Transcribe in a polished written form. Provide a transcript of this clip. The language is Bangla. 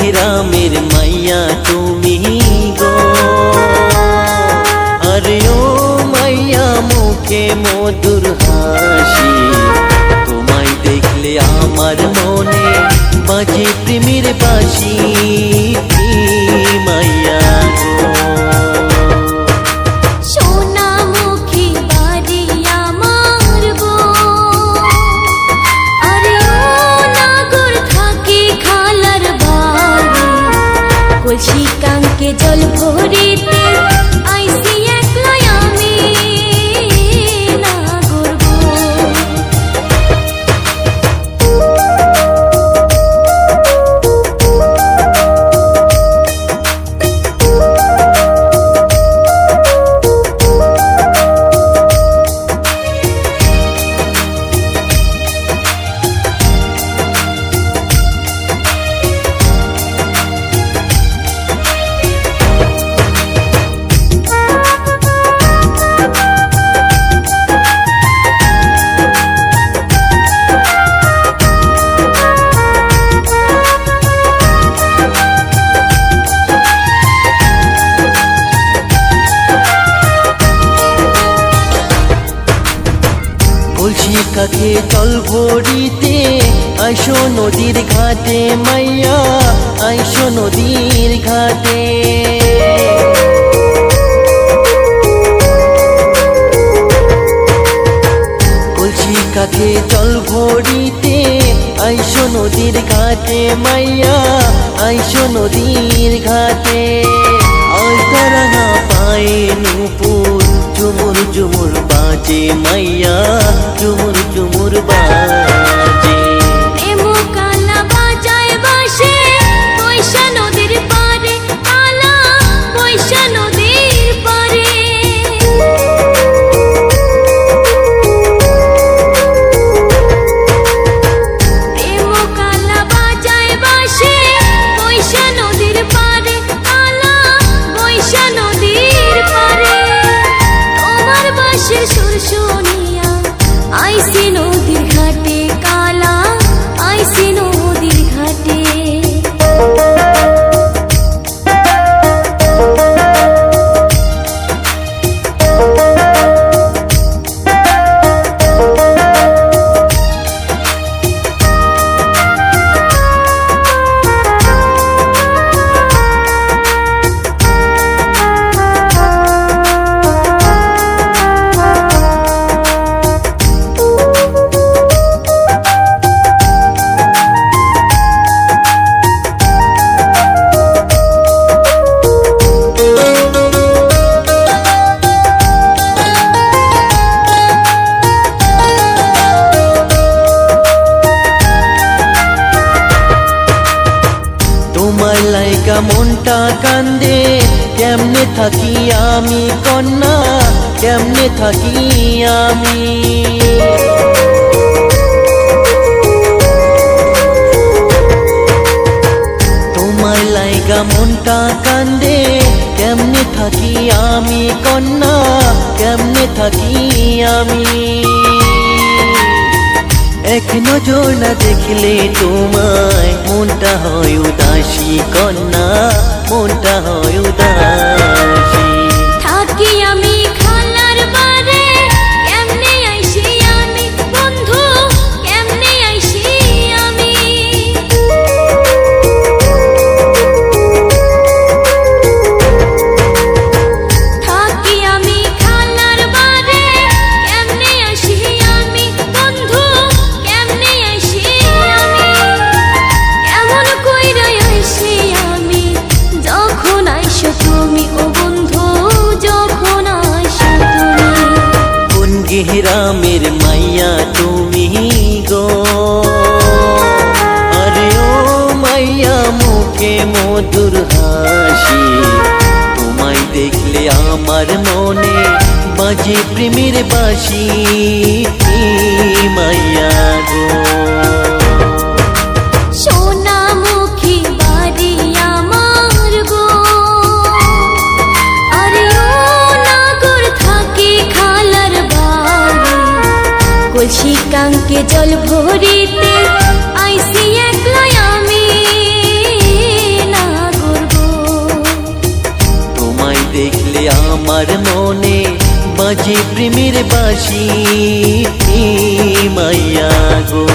গ্রামের মাইয়া তুমি গো, আরে ও মাইয়া মুখে মধুর হাসি, তোমায় দেখলে আমার মনে বাজে প্রেমের বাঁশি মাইয়া গো। কলসিকাঙ্কে জল ভরিতে আইসি একলা আমি নাগর গো। কলসি কাকে জল ভরিতে আইসো নদীর ঘাটে মাইয়া, আইসো নদীর ঘাটে। কলসি কাকে জল ভরিতে আইসো নদীর ঘাটে মাইয়া, আইসো নদীর ঘাটে। আলতারা না পায়ে নুপুর ঝুমুর ঝুমুর বাজে মাইয়া, ঝুমুর ঝুমুর বাজে। কালা বাজায় বাসে পয়সা নদীর পারে, কালা পয়সা নদীর পারে। কালা বাজায় বাসে পয়সা নদীর পারে, কালা পয়সা নদীর পারে। তোমার বাঁশির সুর শুনিয়া আইসি নদীর ঘাটে, কালা আইসি নদীর ঘাটে। তোমার লাইগা মনটা কান্দে, কেমনে থাকি আমি কন্যা, কেমনে থাকি আমি। তোমার লাইগা মনটা কান্দে, কেমনে থাকি আমি কন্যা, কেমনে থাকি আমি। এক নজর না দেখলে তোমায় মনটা হয় উদাসী কন্যা, মনটা হয় উদাসী। থাকি আমি খালার বারে, কেমনে আইসি আমি বন্ধু, কেমনে আইসি আমি। থাকি আমি খালার বারে, কেমনে আইসি আমি বন্ধু, কেমনে আইসি আমি। কেমন কইরা আইসি আমি যখন আইসো তুমি ও বন্ধু, যখন আইসো তুমি। কোন গ্রামের মাইয়া তুমি গো, আরে ও মাইয়া মুখে মধুর হাসি, তোমায় দেখলে আমার মনে বাজে প্রেমের বাঁশি মাইয়া গো। সোনামুখী বাড়ি আমার গো, আরে ও নাগর থাকি খালার বাড়ি। কলসিকাঙ্কে জল ভরিতে আইসি একলা আমি আমার মনে বাজে প্রেমের বাঁশি মাইয়া গো।